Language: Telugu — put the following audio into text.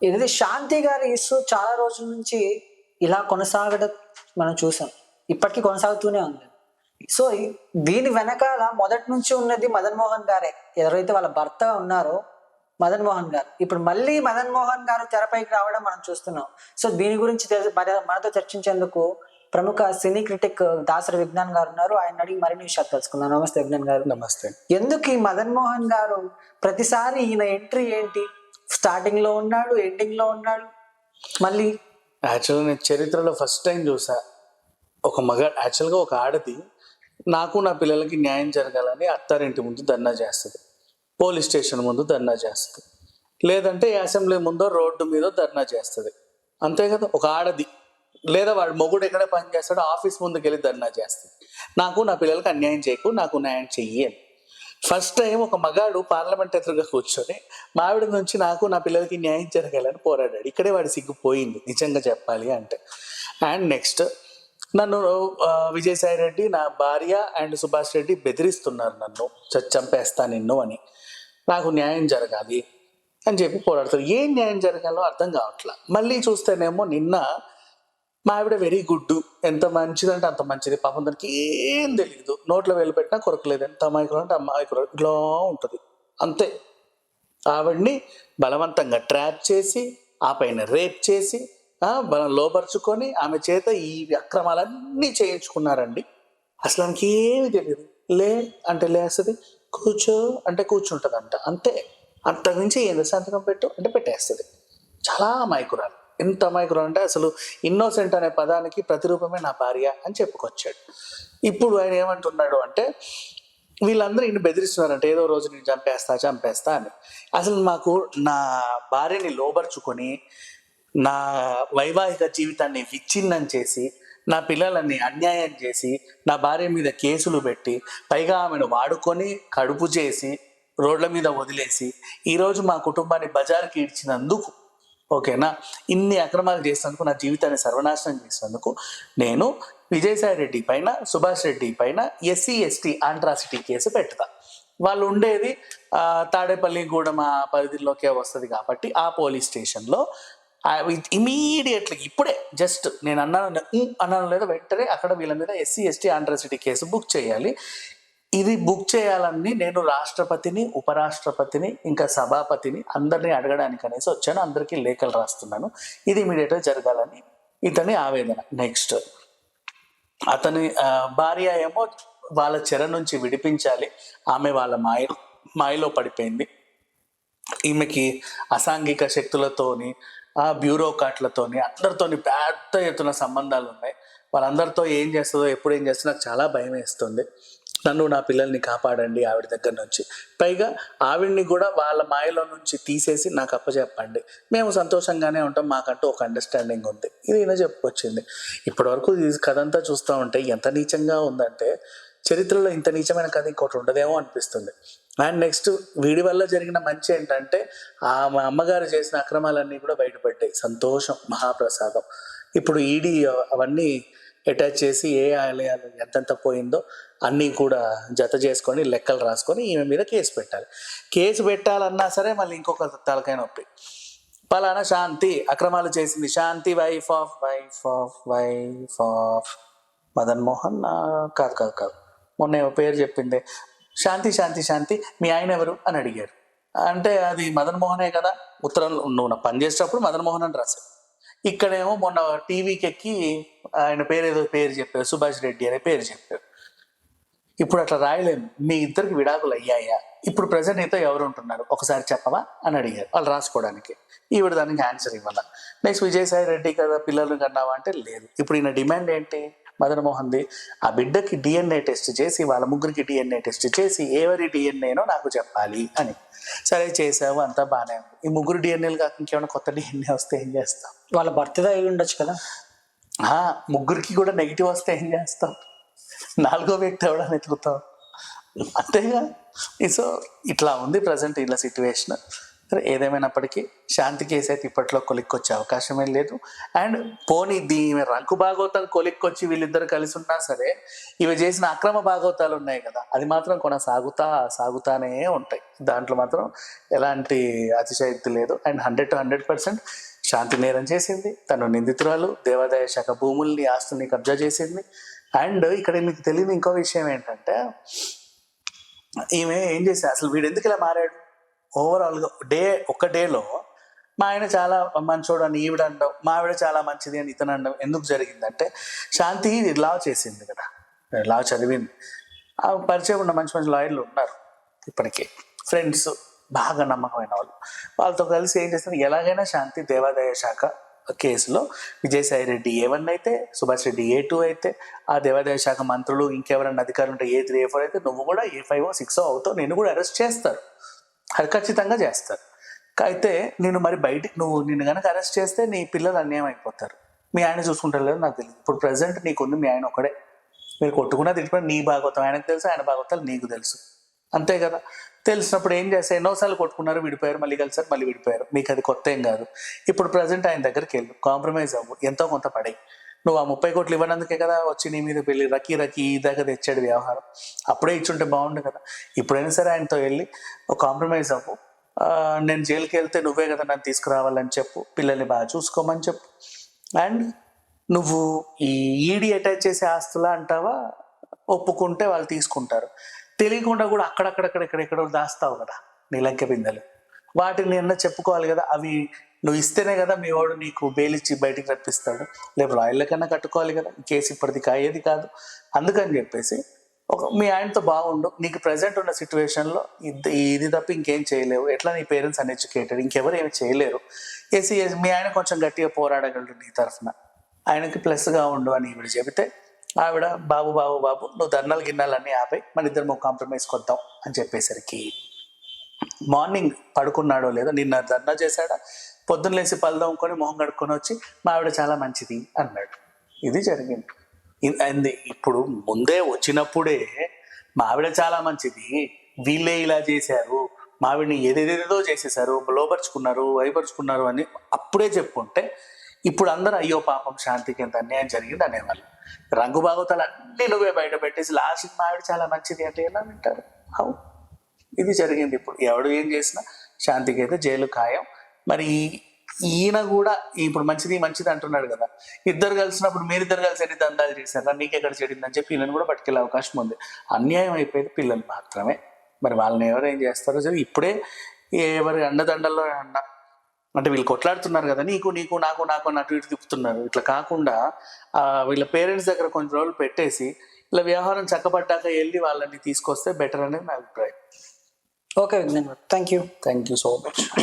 ఇది శాంతి గారి ఇష్యూ చాలా రోజుల నుంచి ఇలా కొనసాగడం మనం చూసాం. ఇప్పటికీ కొనసాగుతూనే ఉంది. సో, దీని వెనకాల మొదటి నుంచి ఉన్నది మదన్ మోహన్ గారే. ఎవరైతే వాళ్ళ భర్త ఉన్నారో మదన్ మోహన్ గారు. ఇప్పుడు మళ్ళీ మదన్ మోహన్ గారు తెరపైకి రావడం మనం చూస్తున్నాం. సో, దీని గురించి మనతో చర్చించేందుకు ప్రముఖ సినీ క్రిటిక్ దాసరి విజ్ఞాన్ గారు ఉన్నారు. ఆయన అడిగి మరిన్ని విషయాలు తెలుసుకుందాం. నమస్తే విజ్ఞాన్ గారు. నమస్తే. ఎందుకు ఈ మదన్ మోహన్ గారు ప్రతిసారి ఈయన ఎంట్రీ ఏంటి? స్టార్టింగ్ లో ఉన్నాడు, ఎండింగ్ లో ఉన్నాడు, మళ్ళీ యాక్చువల్గా నేను చరిత్రలో ఫస్ట్ టైం చూసా ఒక యాక్చువల్గా ఒక ఆడది నాకు నా పిల్లలకి న్యాయం జరగాలని అత్తారింటి ముందు ధర్నా చేస్తుంది, పోలీస్ స్టేషన్ ముందు ధర్నా చేస్తుంది, లేదంటే అసెంబ్లీ ముందో రోడ్డు మీద ధర్నా చేస్తుంది. అంతే కదా, ఒక ఆడది. లేదా వాడు మొగుడు ఎక్కడ పని చేస్తాడో ఆఫీస్ ముందుకు వెళ్ళి ధర్నా చేస్తుంది, నాకు నా పిల్లలకి అన్యాయం చేయకు, నాకు న్యాయం చెయ్యి అని. ఫస్ట్ టైం ఒక మగాడు పార్లమెంట్ ఎదురుగా కూర్చొని మావిడ నుంచి నాకు నా పిల్లలకి న్యాయం జరగాలని పోరాడాడు. ఇక్కడే వాడి సిగ్గుపోయింది నిజంగా చెప్పాలి అంటే. అండ్ నెక్స్ట్ నన్ను విజయసాయి రెడ్డి, నా భార్య అండ్ సుభాష్ రెడ్డి బెదిరిస్తున్నారు, నన్ను చంపేస్తా నిన్ను అని. నాకు న్యాయం జరగాలి అని చెప్పి పోరాడతారు. ఏం న్యాయం జరగాలో అర్థం కావట్లా. మళ్ళీ చూస్తేనేమో నిన్న మా ఆవిడ వెరీ గుడ్, ఎంత మంచిదంటే అంత మంచిది, పాపం దానికి ఏం తెలియదు, నోట్లో వేలు పెట్టినా కొరకలేదు, ఎంత అమాయకులు అంటే అమాయకులు ఇట్లా ఉంటుంది అంతే. ఆవిడ్ని బలవంతంగా ట్రాప్ చేసి ఆ పైన రేప్ చేసి లోపరుచుకొని ఆమె చేత ఈ అక్రమాలన్నీ చేయించుకున్నారండి. అసలు ఆమెకి ఏమి తెలియదు. లే అంటే లేస్తుంది, కూర్చో అంటే కూర్చుంటుందంట, అంతే. అంతకుమించి ఏంది, సంతకం పెట్టు అంటే పెట్టేస్తుంది. చాలా అమాయకురాలు. ఎంత అమాయకురాలు అంటే అసలు ఇన్నోసెంట్ అనే పదానికి ప్రతిరూపమే నా భార్య అని చెప్పుకొచ్చాడు. ఇప్పుడు ఆయన ఏమంటున్నాడు అంటే వీళ్ళందరూ ఇన్ని బెదిరిస్తున్నారంటే ఏదో రోజు నేను చంపేస్తా అని. అసలు మాకు నా భార్యని లోబర్చుకొని నా వైవాహిక జీవితాన్ని విచ్ఛిన్నం చేసి నా పిల్లలని అన్యాయం చేసి నా భార్య మీద కేసులు పెట్టి పైగా ఆమెను వాడుకొని కడుపు చేసి రోడ్ల మీద వదిలేసి ఈరోజు మా కుటుంబాన్ని బజార్కి ఈడ్చినందుకు, ఓకేనా, ఇన్ని అక్రమాలు చేసినందుకు, నా జీవితాన్ని సర్వనాశనం చేసినందుకు నేను విజయసాయి రెడ్డి పైన, సుభాష్ రెడ్డి పైన SC ST ఆంట్రాసిటీ కేసు పెడతా. వాళ్ళు ఉండేది తాడేపల్లిగూడెం ఆ పరిధిలోకే వస్తుంది కాబట్టి ఆ పోలీస్ స్టేషన్లో ఇమీడియట్లీ ఇప్పుడే జస్ట్ నేను అన్నాను లేదా వెంటనే అక్కడ వీళ్ళ మీద SC ST ఆంట్రాసిటీ కేసు బుక్ చేయాలి. ఇది బుక్ చేయాలని నేను రాష్ట్రపతిని, ఉపరాష్ట్రపతిని, ఇంకా సభాపతిని అందరినీ అడగడానికి అనేసి వచ్చాను. అందరికీ లేఖలు రాస్తున్నాను. ఇది ఇమీడియట్గా జరగాలని ఇతని ఆవేదన. నెక్స్ట్ అతని భార్య ఏమో వాళ్ళ చెర నుంచి విడిపించాలి, ఆమె వాళ్ళ మాయలో పడిపోయింది, ఈమెకి అసాంఘిక శక్తులతోని బ్యూరోక్రాట్లతోని అందరితోని పెద్ద ఎత్తున సంబంధాలు ఉన్నాయి. వాళ్ళందరితో ఏం చేస్తుందో, ఎప్పుడు ఏం చేస్తుందో నాకు చాలా భయం వేస్తుంది. నన్ను, నా పిల్లల్ని కాపాడండి ఆవిడ దగ్గర నుంచి. పైగా ఆవిడ్ని కూడా వాళ్ళ మాయలో నుంచి తీసేసి నాకు అప్పచెప్పండి, మేము సంతోషంగానే ఉంటాం, మాకంటూ ఒక అండర్స్టాండింగ్ ఉంది. ఇది ఈయన చెప్పుకొచ్చింది. ఇప్పటివరకు ఈ కథ అంతా చూస్తూ ఉంటే ఎంత నీచంగా ఉందంటే చరిత్రలో ఇంత నీచమైన కథ ఇంకోటి ఉండదేమో అనిపిస్తుంది. అండ్ నెక్స్ట్ వీడి వల్ల జరిగిన మంచి ఏంటంటే మా అమ్మగారు చేసిన అక్రమాలన్నీ కూడా బయటపడ్డాయి. సంతోషం, మహాప్రసాదం. ఇప్పుడు ఈడీ అవన్నీ అటాచ్ చేసి ఏ ఆలయాలు ఎంతెంత పోయిందో అన్నీ కూడా జత చేసుకొని లెక్కలు రాసుకొని ఈమె మీద కేసు పెట్టాలి. కేసు పెట్టాలన్నా సరే మళ్ళీ ఇంకొక తలకాయ నొప్పి. పలానా శాంతి అక్రమాలు చేసింది, శాంతి వైఫ్ ఆఫ్ మదన్ మోహన్, కాదు మొన్న ఏమో పేరు చెప్పింది, శాంతి మీ ఆయన ఎవరు అని అడిగారు. అంటే అది మదన్ మోహనే కదా, ఉత్తరం నువ్వు పని చేసేటప్పుడు మదన్ మోహన్ అని రాశావు. ఇక్కడేమో మొన్న టీవీకి ఎక్కి ఆయన పేరు చెప్పారు, సుభాష్ రెడ్డి అనే పేరు చెప్పారు. ఇప్పుడు అట్లా రాయలేము. మీ ఇద్దరికి విడాకులు అయ్యాయా, ఇప్పుడు ప్రజెంట్ నీతో ఎవరు ఉంటున్నారు ఒకసారి చెప్పవా అని అడిగారు వాళ్ళు రాసుకోవడానికి. ఈవిడ దానికి ఆన్సర్ ఇవ్వాల. నెక్స్ట్ విజయసాయి రెడ్డి కదా పిల్లలు కన్నావా అంటే లేదు. ఇప్పుడు ఈయన డిమాండ్ ఏంటి మదన్ మోహన్ది, ఆ బిడ్డకి DNA టెస్ట్ చేసి వాళ్ళ ముగ్గురికి DNA టెస్ట్ చేసి ఎవరి DNAనో నాకు చెప్పాలి అని. సరే చేసావు, అంతా బాగానే ఉంది. ఈ ముగ్గురు DNAలు కాక ఇంకేమైనా కొత్త DNA వస్తే ఏం చేస్తాం? వాళ్ళ బర్త్డే అయి ఉండొచ్చు కదా. ముగ్గురికి కూడా నెగిటివ్ వస్తే ఏం చేస్తాం? 4వ వ్యక్తి ఎవడని ఎత్తుకుతాం, అంతేగా. సో ఇట్లా ఉంది ప్రజెంట్ ఇలా సిచ్యువేషన్. సరే ఏదేమైనప్పటికీ శాంతి కేసు అయితే ఇప్పట్లో కొలిక్కొచ్చే అవకాశమే లేదు. అండ్ పోనీ దీని రంకు భాగవతాలు కొలిక్కొచ్చి వీళ్ళిద్దరు కలిసి ఉన్నా సరే ఇవి చేసిన అక్రమ భాగవతాలు ఉన్నాయి కదా, అది మాత్రం సాగుతానే ఉంటాయి. దాంట్లో మాత్రం ఎలాంటి అతిశయోక్తి లేదు. అండ్ 100% శాంతి నేరం చేసింది, తను నిందితురాలు, దేవాదాయ శాఖ భూముల్ని ఆస్తుల్ని కబ్జా చేసింది. అండ్ ఇక్కడ మీకు తెలియని ఇంకో విషయం ఏంటంటే ఈమె ఏం చేసింది, అసలు వీడు ఎందుకు ఇలా మారాడు, ఓవరాల్గా ఒక డేలో మా ఆయన చాలా మంచోడు అని ఈవిడ అనడం, మా ఆవిడ చాలా మంచిది అని ఇతను అనడం ఎందుకు జరిగిందంటే శాంతి లా చేసింది కదా, లా చదివింది, ఆ పరిచయం ఉన్న మంచి మంచి లాయర్లు ఉన్నారు ఇప్పటికీ, ఫ్రెండ్స్ బాగా నమ్మకమైన వాళ్ళతో కలిసి ఏం చేస్తారు, ఎలాగైనా శాంతి దేవాదాయ శాఖ కేసులో విజయసాయి రెడ్డి A1 అయితే, సుభాష్ రెడ్డి A2 అయితే, ఆ దేవాదాయ శాఖ మంత్రులు ఇంకెవరన్నా అధికారులు ఉంటే A3 A4 అయితే, నువ్వు కూడా A5 6 అవుతావు, నేను కూడా అరెస్ట్ చేస్తారు, అది ఖచ్చితంగా చేస్తారు. అయితే నేను మరి బయటికి నిన్ను కనుక అరెస్ట్ చేస్తే నీ పిల్లలు అన్యాయం అయిపోతారు, మీ ఆయన చూసుకుంటారు లేదు నాకు తెలియదు. ఇప్పుడు ప్రజెంట్ నీకుంది మీ ఆయన ఒకడే, మీరు కొట్టుకున్నా తిట్టుకున్నా నీ భాగవతం ఆయనకు తెలుసు, ఆయన భాగవతాలు నీకు తెలుసు, అంతే కదా. తెలిసినప్పుడు ఏం చేస్తే ఎన్నోసార్లు కొట్టుకున్నారు, విడిపోయారు, మళ్ళీ కలిసారు, మళ్ళీ విడిపోయారు, మీకు అది కొత్త ఏం కాదు. ఇప్పుడు ప్రజెంట్ ఆయన దగ్గరికి వెళ్ళు, కాంప్రమైజ్ అవ్వు, ఎంతో కొంత పడాయి. నువ్వు ఆ 30 కోట్లు ఇవ్వనందుకే కదా వచ్చి నీ మీద పెళ్ళి రకీ దాకా తెచ్చాడు వ్యవహారం, అప్పుడే ఇచ్చుంటే బాగుండు కదా. ఇప్పుడైనా సరే ఆయనతో వెళ్ళి ఒక కాంప్రమైజ్ అవ్వు, నేను జైలుకి వెళ్తే నువ్వే కదా నన్ను తీసుకురావాలని చెప్పు, పిల్లల్ని బాగా చూసుకోమని చెప్పు. అండ్ నువ్వు ఈ ఈడీ అటాచ్ చేసే ఆస్తులా అంటావా, ఒప్పుకుంటే వాళ్ళు తీసుకుంటారు, తెలియకుండా కూడా ఎక్కడెక్కడో దాస్తావు కదా నీ లంకె బిందెలు, వాటిని అన్న చెప్పుకోవాలి కదా. అవి నువ్వు ఇస్తేనే కదా మీ వాడు నీకు బెయిల్ ఇచ్చి బయటికి రప్పిస్తాడు, లేకపోతే లాయర్లకన్నా కట్టుకోవాలి కదా, ఈ కేసు ఇప్పటిది అయ్యేది కాదు. అందుకని చెప్పేసి మీ ఆయనతో బాగుండు, నీకు ప్రజెంట్ ఉన్న సిచ్యువేషన్లో ఇది తప్ప ఇంకేం చేయలేవు, ఎట్లా నీ పేరెంట్స్ అన్ఎడ్యుకేటెడ్, ఇంకెవరు ఏమి చేయలేరు, మీ ఆయన కొంచెం గట్టిగా పోరాడగలడు నీ తరఫున, ఆయనకి ప్లస్గా ఉండు అని ఈవిడ చెబితే ఆవిడ బాబు నువ్వు ధర్నాలు గిన్నాలన్నీ ఆపై మన ఇద్దరు కాంప్రమైజ్ కొద్దాం అని చెప్పేసరికి మార్నింగ్ పడుకున్నాడో లేదో, నిన్న ధర్నా చేశాడా, పొద్దున్న లేసి పలుదమ్ముకొని మొహం కడుక్కొని వచ్చి మా ఆవిడ చాలా మంచిది అన్నాడు. ఇది జరిగింది. ఇప్పుడు ముందే వచ్చినప్పుడే మా ఆవిడ చాలా మంచిది, వీళ్ళే ఇలా చేశారు, మావిడిని ఏదేదేదో చేసేసారు, లోపరుచుకున్నారు వైపరుచుకున్నారు అని అప్పుడే చెప్పుకుంటే ఇప్పుడు అందరూ అయ్యో పాపం శాంతికి ఎంత అన్యాయం జరిగింది అనేవాళ్ళు. రంగు భాగవతాలు అన్నీ నువ్వే బయట పెట్టేసి లాస్ట్ మా ఆవిడ చాలా మంచిది అంటే ఎలా వింటారు? ఇది జరిగింది. ఇప్పుడు ఎవడు ఏం చేసినా శాంతికి అయితే జైలు ఖాయం. మరి ఈయన కూడా ఇప్పుడు మంచిది అంటున్నాడు కదా, ఇద్దరు కలిసినప్పుడు మీరిద్దరు కలిసి ఎన్ని దందాలు చేశారా, నీకెక్కడ చెడిందని చెప్పి వీళ్ళని కూడా పట్టుకెళ్ళే అవకాశం ఉంది. అన్యాయం అయిపోయేది పిల్లలు మాత్రమే. మరి వాళ్ళని ఎవరు ఏం చేస్తారో సరే, ఇప్పుడే ఎవరి అండదండల్లో అంటే వీళ్ళు కొట్లాడుతున్నారు కదా, నీకు నాకు అటు ఇటు తిప్పుతున్నారు. ఇట్లా కాకుండా వీళ్ళ పేరెంట్స్ దగ్గర కొన్ని రోజులు పెట్టేసి ఇలా వ్యవహారం చక్కబడ్డాక వెళ్ళి వాళ్ళని తీసుకొస్తే బెటర్ అనేది నా అభిప్రాయం. Okay Vignan, thank you so much.